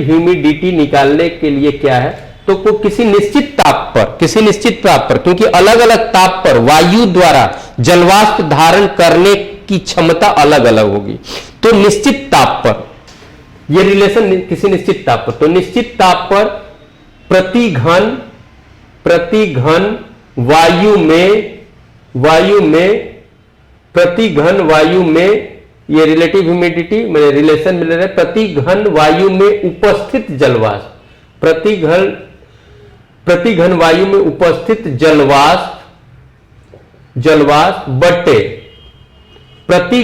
ह्यूमिडिटी निकालने के लिए क्या है, तो किसी निश्चित ताप पर, क्योंकि अलग अलग ताप पर वायु द्वारा जलवाष्प धारण करने की क्षमता अलग अलग होगी। तो निश्चित ताप पर, यह रिलेशन किसी निश्चित ताप पर, तो निश्चित ताप पर प्रति घन वायु में ये रिलेटिव ह्यूमिडिटी में रिलेशन मिल रहा है। प्रति घन वायु में उपस्थित जलवाष्प, प्रति घन वायु में उपस्थित जलवाष्प बटे प्रति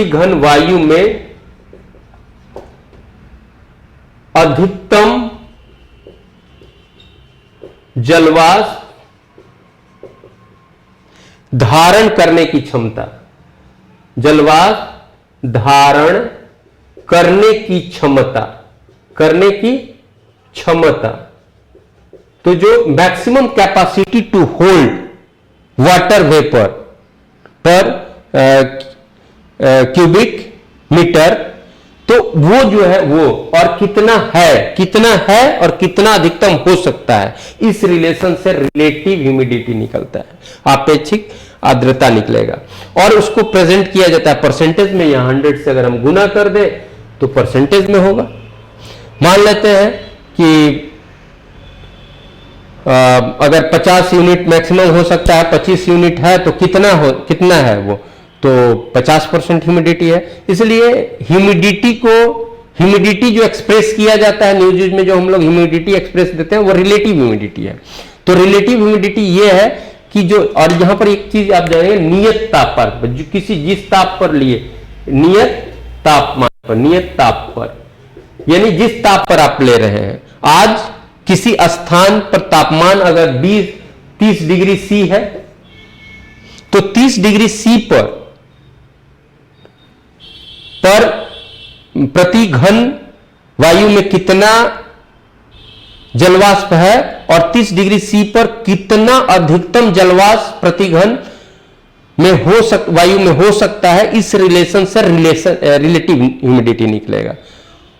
घन वायु में अधिकतम जलवाष्प धारण करने की क्षमता, जलवाष्प धारण करने की क्षमता। तो जो maximum capacity to hold water vapour per cubic metre, तो वो जो है वो, और कितना है और कितना अधिकतम हो सकता है, इस रिलेशन से रिलेटिव ह्यूमिडिटी निकलता है, आपेक्षिक आर्द्रता निकलेगा। और उसको प्रेजेंट किया जाता है परसेंटेज में, या 100 से अगर हम गुना कर दे तो परसेंटेज में होगा। मान लेते हैं कि अगर 50 यूनिट मैक्सिमम हो सकता है, 25 यूनिट है, तो कितना है वो, तो 50% ह्यूमिडिटी है। इसलिए ह्यूमिडिटी जो एक्सप्रेस किया जाता है न्यूज में, जो हम लोग ह्यूमिडिटी एक्सप्रेस देते हैं, वो रिलेटिव ह्यूमिडिटी है। तो रिलेटिव ह्यूमिडिटी ये है कि जो, और यहां पर एक चीज आप जानेंगे, नियत ताप पर, जिस ताप पर लिए, नियत ताप पर यानी जिस ताप पर आप ले रहे हैं। आज किसी स्थान पर तापमान अगर 30 डिग्री सी है, तो 30 डिग्री सी पर प्रति घन वायु में कितना जलवाष्प है, और 30 डिग्री सी पर कितना अधिकतम जलवाष्प प्रति घन में वायु में हो सकता है, इस रिलेशन से रिलेटिव ह्यूमिडिटी निकलेगा।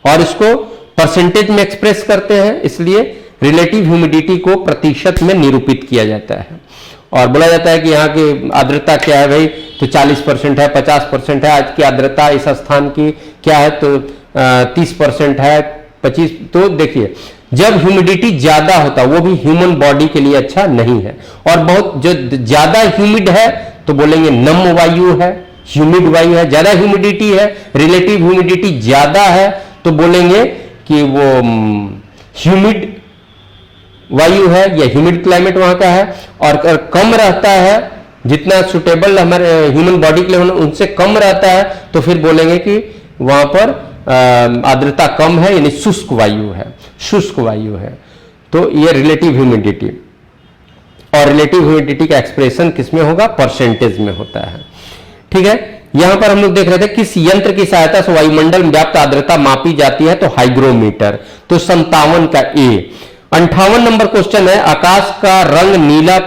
और इसको परसेंटेज में एक्सप्रेस करते हैं, इसलिए रिलेटिव ह्यूमिडिटी को प्रतिशत में निरूपित किया जाता है। और बोला जाता है कि यहाँ की आर्द्रता क्या है भाई, तो 40% है, 50% है। आज की आर्द्रता इस स्थान की क्या है, तो 30% है, 25। तो देखिए, जब ह्यूमिडिटी ज्यादा होता है, वो भी ह्यूमन बॉडी के लिए अच्छा नहीं है। और बहुत जो ज्यादा ह्यूमिड है तो बोलेंगे नम वायु है, ह्यूमिड वायु है। ज्यादा ह्यूमिडिटी है, रिलेटिव ह्यूमिडिटी ज्यादा है, तो बोलेंगे कि वो ह्यूमिड वायु है या ह्यूमिड क्लाइमेट वहां का है। और कम रहता है, जितना सुटेबल हमारे ह्यूमन बॉडी के लिए उनसे कम रहता है, तो फिर बोलेंगे कि वहां पर आर्द्रता कम है, यानी शुष्क वायु है। तो ये रिलेटिव ह्यूमिडिटी, और रिलेटिव ह्यूमिडिटी का एक्सप्रेशन किसमें होगा? परसेंटेज में होता है। ठीक है, यहां पर हम लोग देख रहे थे किस यंत्र की सहायता से वायुमंडल में व्याप्त आर्द्रता मापी जाती है, तो हाइग्रोमीटर। तो 57 का ए। 58 नंबर क्वेश्चन है, आकाश का रंग नीला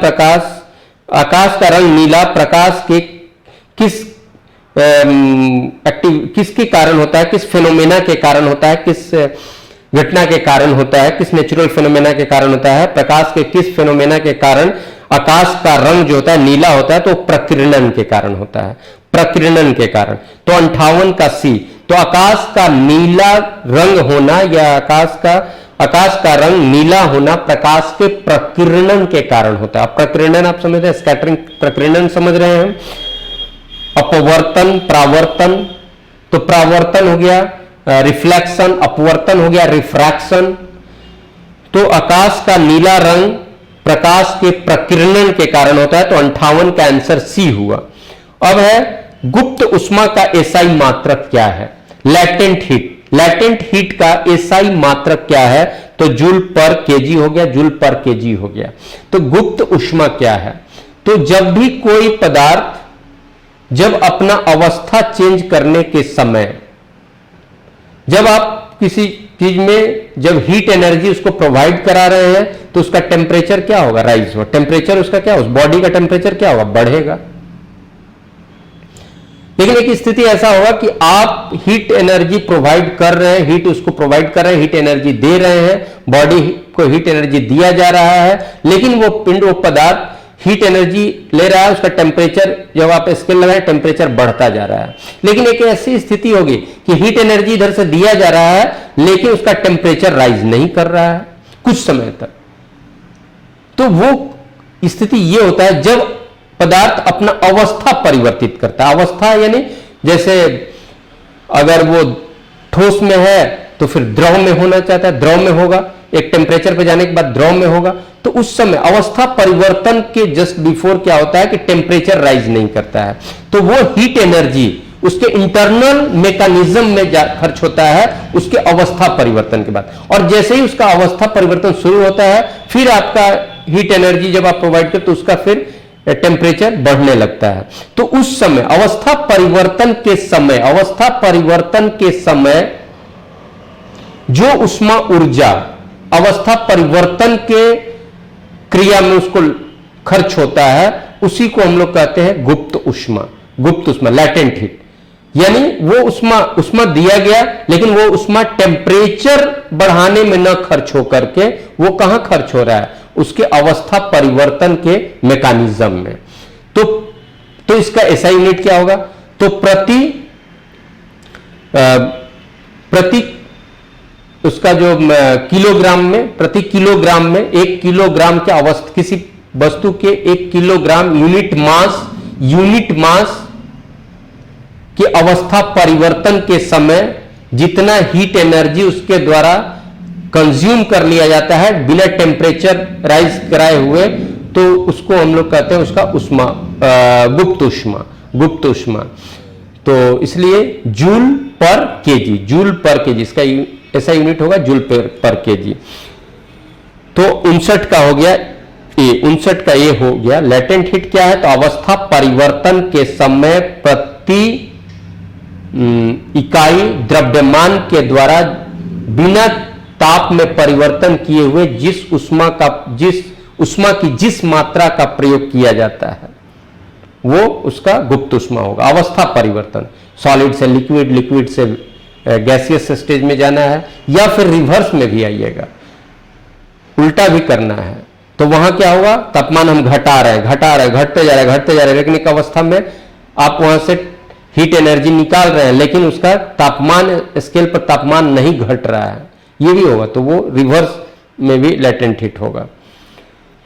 प्रकाश के किसके कारण होता है, किस फेनोमेना के कारण होता है, किस घटना के कारण होता है, किस नेचुरल फेनोमेना के कारण होता है? प्रकाश के किस फेनोमेना के कारण आकाश का रंग जो होता है नीला होता है? तो प्रकीर्णन के कारण होता है, प्रकीर्णन के कारण। तो 58 का सी। तो आकाश का नीला रंग होना या आकाश का रंग नीला होना प्रकाश के प्रकीर्णन के कारण होता है। प्रकीर्णन आप समझ रहे हैं, स्कैटरिंग प्रकीर्णन समझ रहे हैं। अपवर्तन, परावर्तन, तो परावर्तन हो गया रिफ्लेक्शन, अपवर्तन हो गया रिफ्रैक्शन। तो आकाश का नीला रंग प्रकाश के प्रकीर्णन के कारण होता है, तो 58 का आंसर सी हुआ। अब है गुप्त उष्मा का एसआई मात्रक क्या है? Latent heat. लैटेंट हीट का एसआई मात्रक क्या है? तो जूल पर केजी हो गया, जूल पर केजी हो गया। तो गुप्त उष्मा क्या है? तो जब भी कोई पदार्थ जब अपना अवस्था चेंज करने के समय, जब आप किसी चीज में जब हीट एनर्जी उसको प्रोवाइड करा रहे हैं, तो उसका टेम्परेचर क्या होगा? राइज होगा। टेम्परेचर उसका क्या, उस बॉडी का टेम्परेचर क्या होगा? बढ़ेगा। लेकिन एक स्थिति ऐसा होगा कि आप हीट एनर्जी प्रोवाइड कर रहे हैं, हीट उसको प्रोवाइड कर रहे हैं, हीट एनर्जी दे रहे हैं, बॉडी को हीट एनर्जी दिया जा रहा है, लेकिन वो पिंड, वो पदार्थ हीट एनर्जी ले रहा है, उसका टेम्परेचर जब आप स्केल लगाएं टेम्परेचर बढ़ता जा रहा है। लेकिन एक ऐसी स्थिति होगी कि हीट एनर्जी इधर से दिया जा रहा है, लेकिन उसका टेम्परेचर राइज नहीं कर रहा है कुछ समय तक। तो वो स्थिति ये होता है जब पदार्थ अपना अवस्था परिवर्तित करता है। अवस्था यानी जैसे अगर वो ठोस में है तो फिर द्रव में होना चाहता है, द्रव में होगा, एक टेम्परेचर पे जाने के बाद द्रव में होगा। तो उस समय अवस्था परिवर्तन के जस्ट बिफोर क्या होता है कि टेम्परेचर राइज नहीं करता है, तो वो हीट एनर्जी उसके इंटरनल मैकेनिज्म में खर्च होता है उसके अवस्था परिवर्तन के बाद। और जैसे ही उसका अवस्था परिवर्तन शुरू होता है, फिर आपका हीट एनर्जी जब आप प्रोवाइड करते तो उसका फिर टेम्परेचर बढ़ने लगता है। तो उस समय अवस्था परिवर्तन के समय जो उष्मा ऊर्जा अवस्था परिवर्तन के क्रिया में उसको खर्च होता है, उसी को हम लोग कहते हैं गुप्त उष्मा, लैटेंट हीट। यानी वो उष्मा दिया गया, लेकिन वो उष्मा टेम्परेचर बढ़ाने में न खर्च होकर के वो कहां खर्च हो रहा है? उसके अवस्था परिवर्तन के मैकेनिज्म में। तो इसका एसआई यूनिट क्या होगा? तो प्रति उसका जो किलोग्राम में, प्रति किलोग्राम में 1 किलोग्राम के अवस्था, किसी वस्तु के 1 किलोग्राम यूनिट मास की अवस्था परिवर्तन के समय जितना हीट एनर्जी उसके द्वारा कंज्यूम कर लिया जाता है बिना टेम्परेचर राइज कराए हुए, तो उसको हम लोग कहते हैं उसका उष्मा, गुप्त उष्मा। तो इसलिए जूल पर केजी, इसका ऐसा यूनिट होगा जूल पर केजी। तो 59 का हो गया ए, 59 का ये हो गया। लेटेंट हीट क्या है? तो अवस्था परिवर्तन के समय प्रति इकाई द्रव्यमान के द्वारा बिना ताप में परिवर्तन किए हुए जिस उष्मा की जिस मात्रा का प्रयोग किया जाता है वो उसका गुप्त उष्मा होगा। अवस्था परिवर्तन, सॉलिड से लिक्विड, लिक्विड से गैसियस स्टेज में जाना है, या फिर रिवर्स में भी आइएगा, उल्टा भी करना है, तो वहां क्या होगा? तापमान हम घटते जा रहे हैं, लेकिन एक अवस्था में आप वहां से हीट एनर्जी निकाल रहे हैं, लेकिन उसका तापमान स्केल पर तापमान नहीं घट रहा है, ये भी होगा, तो वो रिवर्स में भी लेटेंट हीट होगा।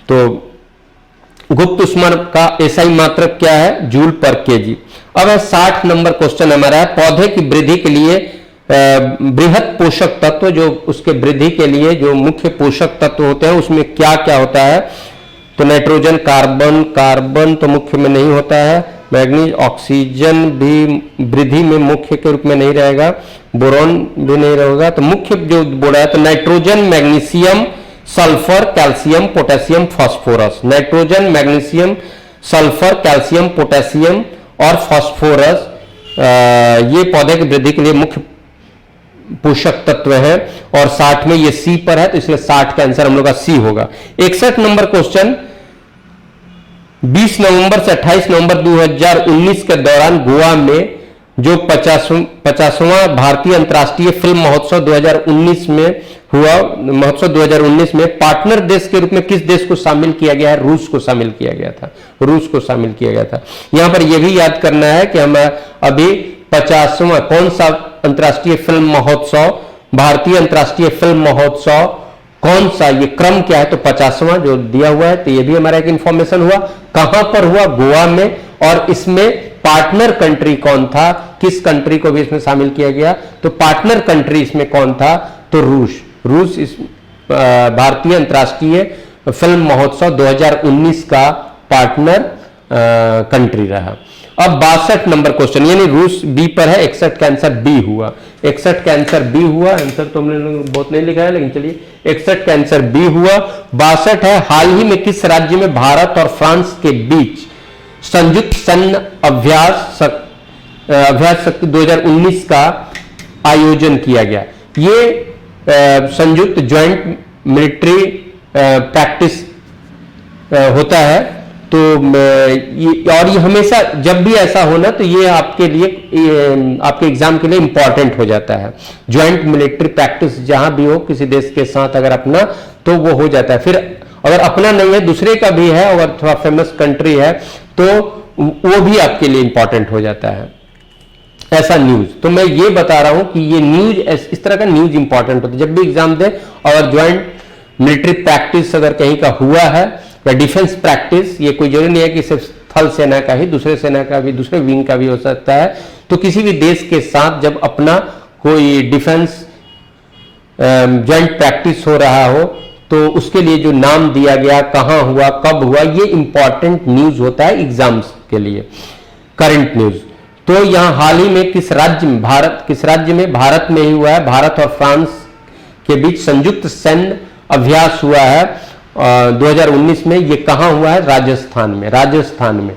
तो गुप्त उष्मा का एसआई मात्रक क्या है? जूल पर केजी। अब है 60 नंबर क्वेश्चन हमारा है, पौधे की वृद्धि के लिए बृहत पोषक तत्व, जो उसके वृद्धि के लिए जो मुख्य पोषक तत्व होते हैं उसमें क्या क्या होता है? तो नाइट्रोजन, कार्बन तो मुख्य में नहीं होता है, मैग्नीज, ऑक्सीजन भी वृद्धि में मुख्य के रूप में नहीं रहेगा, बोरॉन भी नहीं रहेगा। तो मुख्य जो बोला है तो nitrogen, magnesium, sulphur, calcium, potassium, phosphorus. Nitrogen, magnesium, sulphur, calcium, potassium और फास्फोरस ये पौधे की वृद्धि के लिए मुख्य पोषक तत्व है। और 60 में ये सी पर है, तो इसलिए 60 का आंसर हम लोग का सी होगा। 61 नंबर क्वेश्चन, 20 नवंबर से 28 नवंबर 2019 के दौरान गोवा में जो 50वां भारतीय अंतर्राष्ट्रीय फिल्म महोत्सव 2019 में हुआ, महोत्सव 2019 में पार्टनर देश के रूप में किस देश को शामिल किया गया है? रूस को शामिल किया गया था। रूस को शामिल किया गया था। यहां पर यह भी याद करना है कि हम अभी 50वां कौन सा अंतर्राष्ट्रीय फिल्म महोत्सव, भारतीय अंतर्राष्ट्रीय फिल्म महोत्सव कौन सा, ये क्रम क्या है? तो 50वां जो दिया हुआ है, तो ये भी हमारा एक इंफॉर्मेशन हुआ। कहां पर हुआ? गोवा में। और इसमें पार्टनर कंट्री कौन था? किस कंट्री को भी इसमें शामिल किया गया? तो पार्टनर कंट्री इसमें कौन था? तो रूस इस भारतीय अंतर्राष्ट्रीय फिल्म महोत्सव 2019 का पार्टनर कंट्री रहा। अब 62 नंबर क्वेश्चन, यानी रूस बी पर है, 61 का आंसर बी हुआ। 61 का आंसर बी हुआ। आंसर तो हमने बहुत नहीं लिखा है, लेकिन चलिए 61 का आंसर बी हुआ। 62 है, हाल ही में किस राज्य में भारत और फ्रांस के बीच संयुक्त सैन्य अभ्यास शक्ति 2019 का आयोजन किया गया? ये संयुक्त ज्वाइंट मिलिट्री प्रैक्टिस होता है। तो और ये हमेशा जब भी ऐसा होना, तो ये आपके लिए, आपके एग्जाम के लिए इंपॉर्टेंट हो जाता है। ज्वाइंट मिलिट्री प्रैक्टिस जहां भी हो किसी देश के साथ अगर अपना, तो वो हो जाता है। फिर अगर अपना नहीं है, दूसरे का भी है और थोड़ा फेमस कंट्री है, तो वो भी आपके लिए इंपॉर्टेंट हो जाता है। ऐसा न्यूज, तो मैं ये बता रहा हूं कि ये न्यूज, इस तरह का न्यूज इंपॉर्टेंट होता है जब भी एग्जाम दे। और ज्वाइंट मिलिट्री प्रैक्टिस अगर कहीं का हुआ है, या डिफेंस प्रैक्टिस, ये कोई जरूरी नहीं है कि सिर्फ थल सेना का ही, दूसरे सेना का भी, दूसरे विंग का भी हो सकता है। तो किसी भी देश के साथ जब अपना कोई डिफेंस ज्वाइंट प्रैक्टिस हो रहा हो, तो उसके लिए जो नाम दिया गया, कहां हुआ, कब हुआ, ये इंपॉर्टेंट न्यूज होता है एग्जाम्स के लिए, करंट न्यूज। तो यहां हाल ही में किस राज्य में, भारत में ही हुआ है, भारत और फ्रांस के बीच संयुक्त सैन्य अभ्यास हुआ है 2019 में। ये कहां हुआ है? राजस्थान में।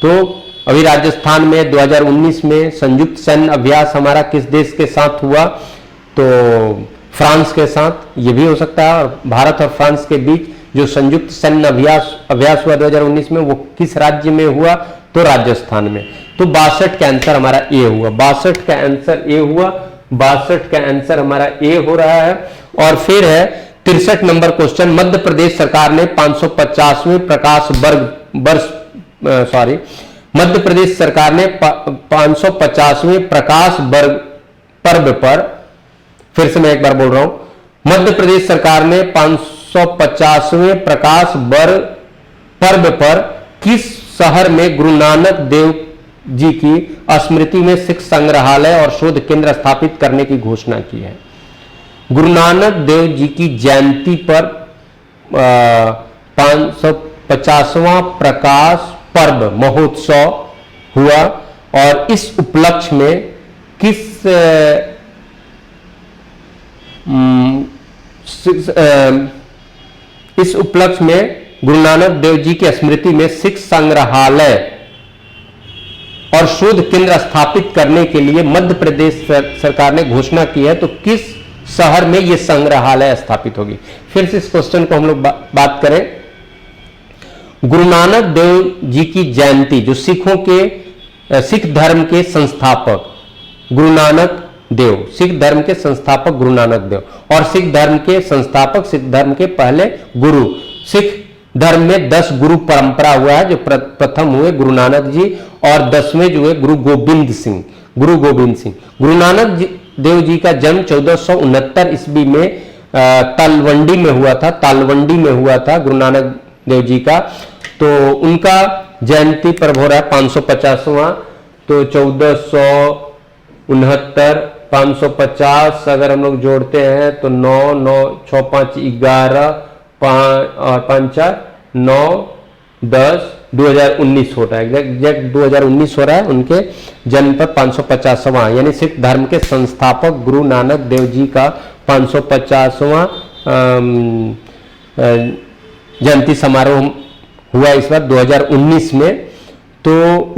तो अभी राजस्थान में 2019 में संयुक्त सैन्य अभ्यास हमारा किस देश के साथ हुआ? तो फ्रांस के साथ, ये भी हो सकता है। और भारत और फ्रांस के बीच जो संयुक्त सैन्य अभ्यास हुआ 2019 में, वो किस राज्य में हुआ? तो राजस्थान में। तो 62 का आंसर हमारा ए हुआ। 62 का आंसर ए हुआ। 62 का आंसर हमारा ए हो रहा है। और फिर है 63 नंबर क्वेश्चन, मध्य प्रदेश सरकार ने 550वें प्रकाश मध्य प्रदेश सरकार ने 550वें प्रकाश पर्व पर, फिर से मैं एक बार बोल रहा हूं, मध्य प्रदेश सरकार ने 550वें प्रकाश पर्व पर किस शहर में गुरु नानक देव जी की स्मृति में सिख संग्रहालय और शोध केंद्र स्थापित करने की घोषणा की है? गुरु नानक देव जी की जयंती पर 550वां प्रकाश पर्व महोत्सव हुआ, और इस उपलक्ष्य में इस उपलक्ष्य में गुरु नानक देव जी की स्मृति में सिख संग्रहालय और शोध केंद्र स्थापित करने के लिए मध्य प्रदेश सरकार ने घोषणा की है। तो किस शहर में यह संग्रहालय स्थापित होगी? फिर से इस क्वेश्चन को हम लोग बात करें। गुरु नानक देव जी की जयंती, जो सिख धर्म के संस्थापक गुरु नानक देव, सिख धर्म के संस्थापक गुरु नानक देव, और सिख धर्म के संस्थापक, सिख धर्म के पहले गुरु, सिख धर्म में 10 गुरु परंपरा हुआ है। जो प्रथम हुए गुरु नानक जी, और 10वें जो हुए गुरु गोविंद सिंह। गुरु नानक देव जी का जन्म 1469 ईस्वी में तालवंडी में हुआ था गुरु नानक देव जी का। तो उनका जयंती पर्व हो रहा है 550वां। तो 1469 550 अगर हम लोग जोड़ते हैं तो 9 9 6 5 11 5 9 10 2019 हो रहा है, एग्जैक्ट 2019 हो रहा है उनके जन्म पर 550वां, यानी सिख धर्म के संस्थापक गुरु नानक देव जी का 550वां जयंती समारोह हुआ इस बार 2019 में। तो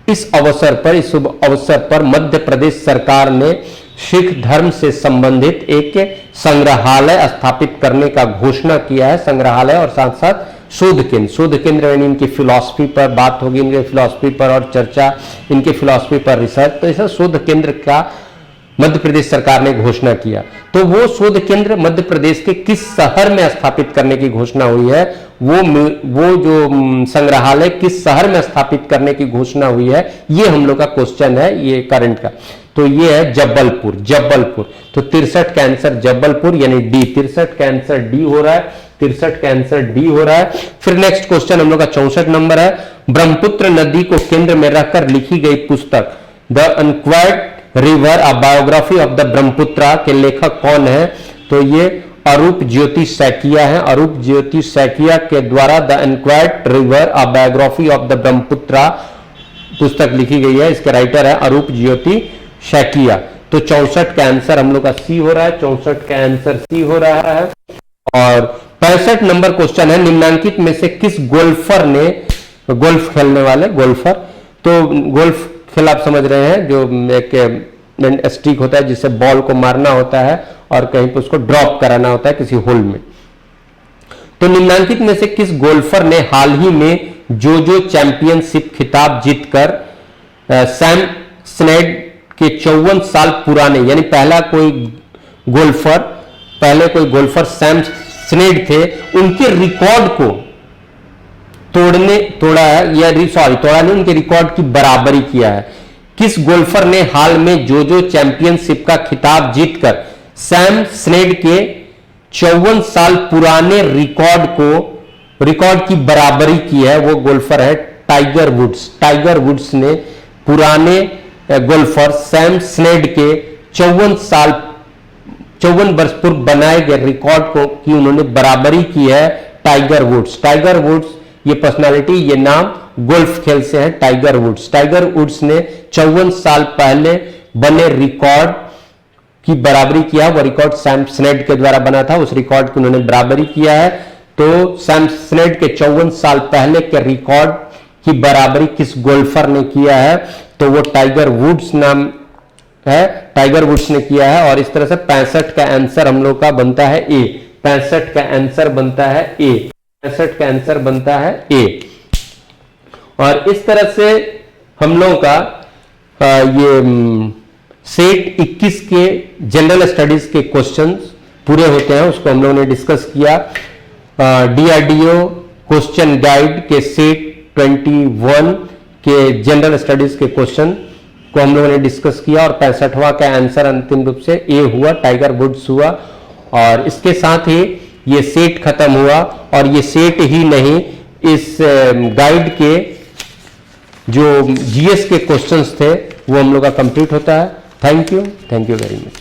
इस अवसर पर, इस शुभ अवसर पर मध्य प्रदेश सरकार ने सिख धर्म से संबंधित एक संग्रहालय स्थापित करने का घोषणा किया है। संग्रहालय और साथ साथ शोध केंद्र यानी इनकी फिलॉसफी पर बात होगी, इनके फिलॉसफी पर और चर्चा, इनके फिलॉसफी पर रिसर्च। तो ऐसा शोध केंद्र का मध्य प्रदेश सरकार ने घोषणा किया। तो वो शोध केंद्र मध्य प्रदेश के किस शहर में स्थापित करने की घोषणा हुई है, वो जो संग्रहालय किस शहर में स्थापित करने की घोषणा हुई है, ये हम लोग का क्वेश्चन है, ये करंट का। तो ये है जबलपुर। तो 63 का आंसर जबलपुर यानी डी। 63 का आंसर डी हो रहा है, 63 का आंसर डी हो रहा है। फिर नेक्स्ट क्वेश्चन हम लोग का 64 नंबर है। ब्रह्मपुत्र नदी को केंद्र में रखकर लिखी गई पुस्तक the unquiet river a biography of the Brahmaputra के लेखक कौन है? तो ये अरूप ज्योति सैकिया है। अरूप ज्योति सैकिया के द्वारा the unquiet river a biography of the Brahmaputra पुस्तक लिखी गई है। इसके राइटर है अरूप ज्योति सैकिया। तो 64 का आंसर हम लोग का सी हो रहा है, 64 का आंसर सी हो रहा है। और 65 नंबर क्वेश्चन है, निम्नांकित में से किस गोल्फर ने, गोल्फ खेलने वाले गोल्फर, तो गोल्फ खेल आप समझ रहे हैं, जो एक स्टिक होता है जिससे बॉल को मारना होता है और कहीं पर उसको ड्रॉप कराना होता है किसी होल में। तो निम्नांकित में से किस गोल्फर ने हाल ही में जो चैंपियनशिप खिताब जीतकर सैम स्नेड के 54 साल पुराने, यानी पहले कोई गोल्फर सैम स्नेड थे, उनके रिकॉर्ड को तोड़ा नहीं, उनके रिकॉर्ड की बराबरी किया है। किस गोल्फर ने हाल में जो चैंपियनशिप का खिताब जीतकर सैम स्नेड के 54 साल पुराने रिकॉर्ड की बराबरी की है? वो गोल्फर है टाइगर वुड्स। टाइगर वुड्स ने पुराने गोल्फर सैम स्नेड के 54 वर्ष पूर्व बनाए गए रिकॉर्ड को की उन्होंने बराबरी की है। टाइगर वुड्स ये पर्सनालिटी, ये नाम गोल्फ खेल से है, टाइगर वुड्स ने 54 साल पहले बने रिकॉर्ड की बराबरी किया। वो रिकॉर्ड सैम स्नेड के द्वारा बना था, उस रिकॉर्ड की उन्होंने बराबरी किया है। तो सैम स्नेड के 54 साल पहले के रिकॉर्ड की बराबरी किस गोल्फर ने किया है? तो वो टाइगर वुड्स नाम है, टाइगर वुड्स ने किया है। और इस तरह से 65 का आंसर हम लोग का बनता है ए। 65 का आंसर बनता है ए। 65 का आंसर बनता है ए। और इस तरह से हम लोगों का ये सेट 21 के जनरल स्टडीज के क्वेश्चंस पूरे होते हैं, उसको हम लोगों ने डिस्कस किया। डीआरडीओ क्वेश्चन गाइड के सेट 21 के जनरल स्टडीज के क्वेश्चन को हम लोगों ने डिस्कस किया और 65वां का आंसर अंतिम रूप से ए हुआ, टाइगर वुड्स हुआ। और इसके साथ ही ये सेट खत्म हुआ। और ये सेट ही नहीं, इस गाइड के जो जीएस के क्वेश्चंस थे वो हम लोग का कंप्लीट होता है। Thank you very much.